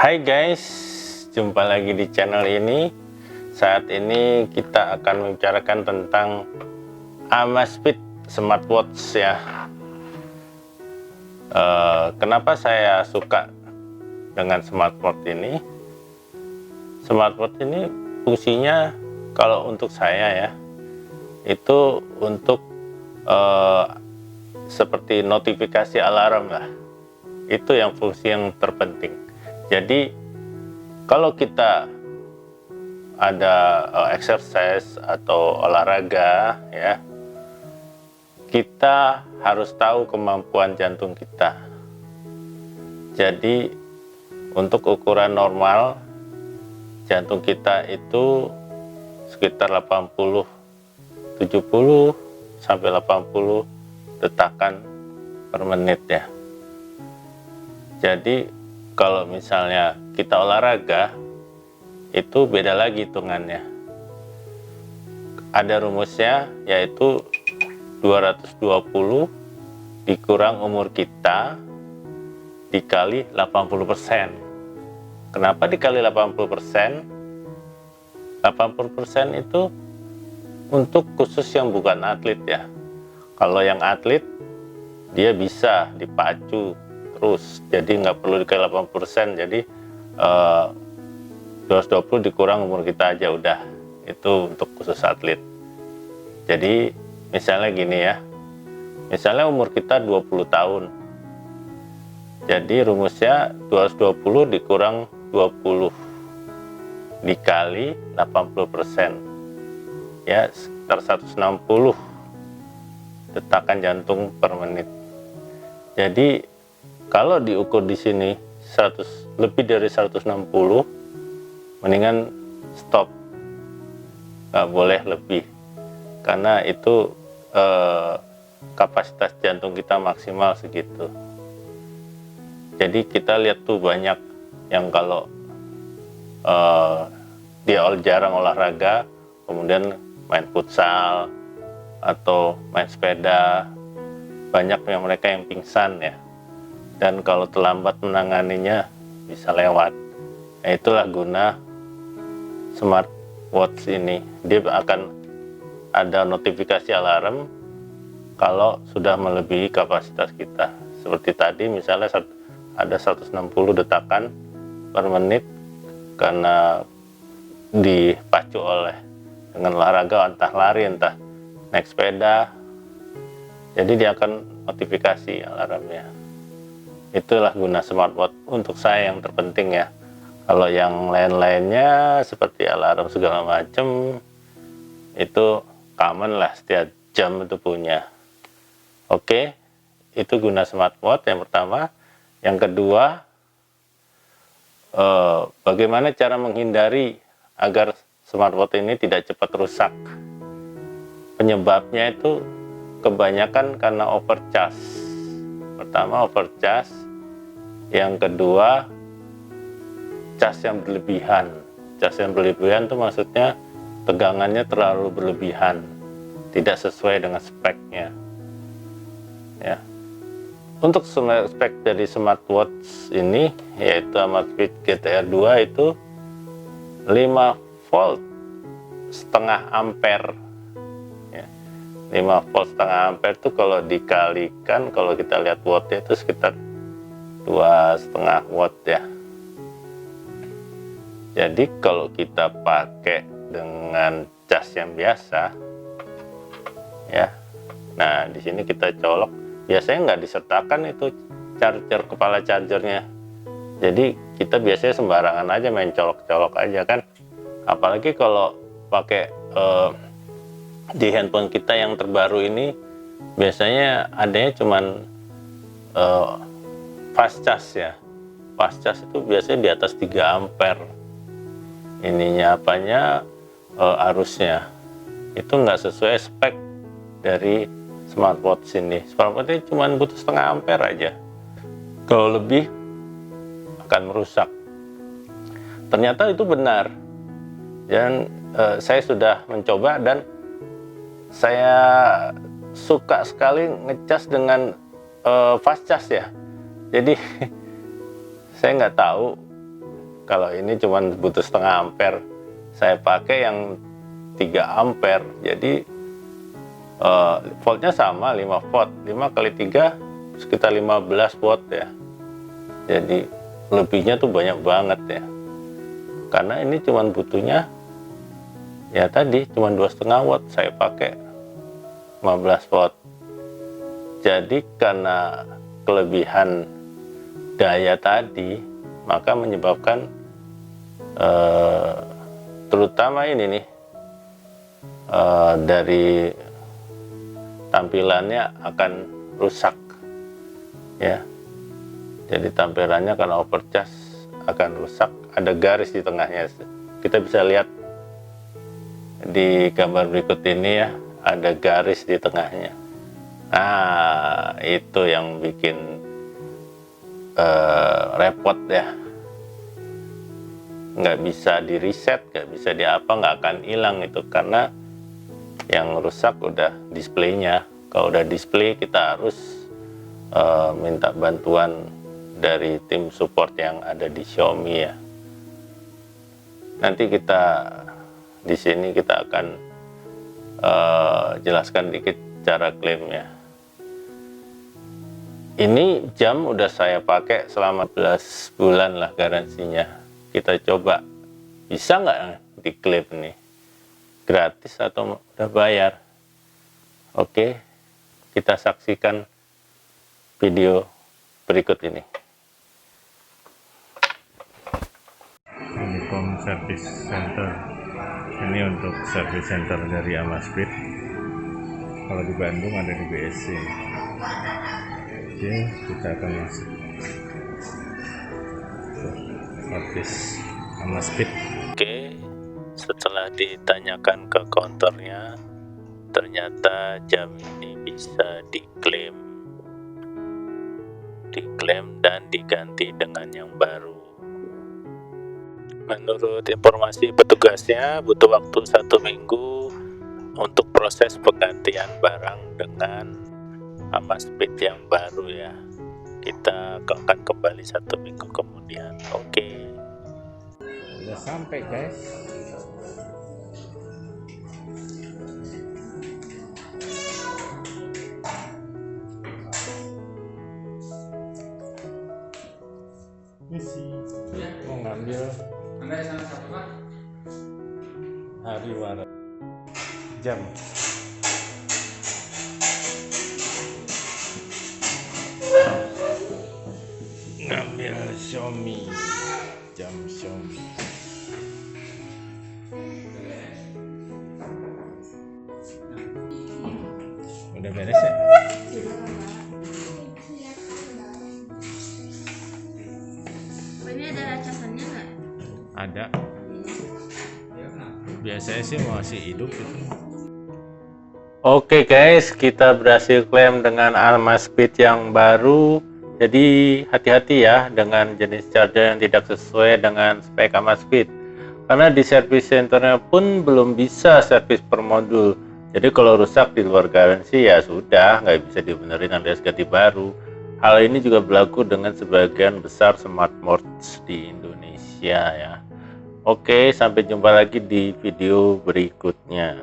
Hai guys, jumpa lagi di channel ini. Saat ini kita akan membicarakan tentang Amazfit smartwatch ya. Kenapa saya suka dengan smartwatch ini? Smartwatch ini fungsinya kalau untuk saya ya, itu untuk seperti notifikasi alarm lah. Itu yang fungsi yang terpenting. Jadi kalau kita ada exercise atau olahraga ya, kita harus tahu kemampuan jantung kita. Jadi untuk ukuran normal jantung kita itu sekitar 70 sampai 80 detakan per menit ya. Jadi kalau misalnya kita olahraga, itu beda lagi hitungannya. Ada rumusnya, yaitu 220 dikurang umur kita dikali 80%. Kenapa dikali 80%? 80% itu untuk khusus yang bukan atlet ya. Kalau yang atlet, dia bisa dipacu terus, jadi nggak perlu dikali 80%. Jadi 220 dikurang umur kita aja udah, itu untuk khusus atlet. Jadi misalnya gini ya, misalnya umur kita 20 tahun, jadi rumusnya 220 dikurang 20 dikali 80%, ya sekitar 160 detakan jantung per menit. Jadi kalau diukur di sini 100 lebih dari 160, mendingan stop, nggak boleh lebih, karena itu kapasitas jantung kita maksimal segitu. Jadi kita lihat tuh banyak yang kalau dia jarang olahraga, kemudian main futsal atau main sepeda, banyak yang mereka yang pingsan ya. Dan kalau terlambat menanganinya bisa lewat. Nah, itulah guna smartwatch ini. Dia akan ada notifikasi alarm kalau sudah melebihi kapasitas kita. Seperti tadi misalnya ada 160 detakan per menit karena dipacu oleh dengan olahraga, entah lari, entah naik sepeda. Jadi dia akan notifikasi alarmnya. Itulah guna smartwatch untuk saya yang terpenting ya. Kalau yang lain-lainnya seperti alarm segala macam, itu common lah, setiap jam itu punya. Oke, itu guna smartwatch yang pertama. Yang kedua, bagaimana cara menghindari agar smartwatch ini tidak cepat rusak. Penyebabnya itu kebanyakan karena overcharge. Pertama overcharge, yang kedua cas yang berlebihan. Cas yang berlebihan itu maksudnya tegangannya terlalu berlebihan, tidak sesuai dengan speknya ya. Untuk spek dari smartwatch ini, yaitu Amazfit GTR 2 itu 5 volt setengah ampere. 5 volt setengah ampere itu kalau dikalikan, kalau kita lihat wattnya itu sekitar 2,5 watt ya. Jadi kalau kita pakai dengan cas yang biasa ya, nah di sini kita colok, biasanya nggak disertakan itu charger, kepala chargernya. Jadi kita biasanya sembarangan aja main colok-colok aja kan. Apalagi kalau pakai di handphone kita yang terbaru ini, biasanya adanya cuman fast charge ya. Fast charge itu biasanya di atas 3 ampere ininya, apanya, arusnya itu nggak sesuai spek dari smartwatch ini. Smartwatch ini cuman butuh setengah ampere aja, kalau lebih akan merusak. Ternyata itu benar, dan saya sudah mencoba dan saya suka sekali ngecas dengan fast charge ya. Jadi saya nggak tahu Kalau ini cuma butuh setengah ampere, saya pakai yang 3 ampere. Jadi voltnya sama, 5 volt. 5 kali 3 sekitar 15 watt ya. Jadi lebihnya tuh banyak banget ya. Karena ini cuma butuhnya ya tadi cuma 2,5 watt, saya pakai 15 watt. Jadi karena kelebihan daya tadi, maka menyebabkan terutama ini nih dari tampilannya akan rusak ya. Jadi tampilannya karena overcharge akan rusak. Ada garis di tengahnya, kita bisa lihat di gambar berikut ini ya, ada garis di tengahnya. Nah, itu yang bikin repot ya. Nggak bisa di reset, nggak bisa di apa, nggak akan hilang itu, karena yang rusak udah displaynya. Kalau udah display, kita harus minta bantuan dari tim support yang ada di Xiaomi ya. Nanti kita di sini kita akan jelaskan dikit cara klaimnya. Ini jam udah saya pakai selama 11 bulan lah garansinya. Kita coba bisa nggak diklaim nih, gratis atau udah bayar. Oke, kita saksikan video berikut ini. Unicom Service Center, ini untuk service center dari Amazfit. Kalau di Bandung ada di BSC. Oke, kita akan masuk office Amazfit. Oke, setelah ditanyakan ke counternya, ternyata jam ini bisa diklaim dan diganti dengan yang baru. Menurut informasi petugasnya, butuh waktu 1 minggu untuk proses penggantian barang dengan Amazfit yang baru ya. Kita akan kembali 1 minggu kemudian. Oke. Udah sampai guys. Misi mau ngambil hariwara jam. Ngambil Xiaomi, jam Xiaomi. Udah beres ya? Ini ada casannya nggak? Ada. Biasanya sih masih hidup itu. Oke guys, kita berhasil klaim dengan Amazfit yang baru. Jadi hati-hati ya dengan jenis charger yang tidak sesuai dengan spek Amazfit, karena di service centernya pun belum bisa servis per modul. Jadi kalau rusak di luar garansi ya sudah, nggak bisa dibenerin, alias ganti baru. Hal ini juga berlaku dengan sebagian besar smartwatch di Indonesia ya. Oke, sampai jumpa lagi di video berikutnya.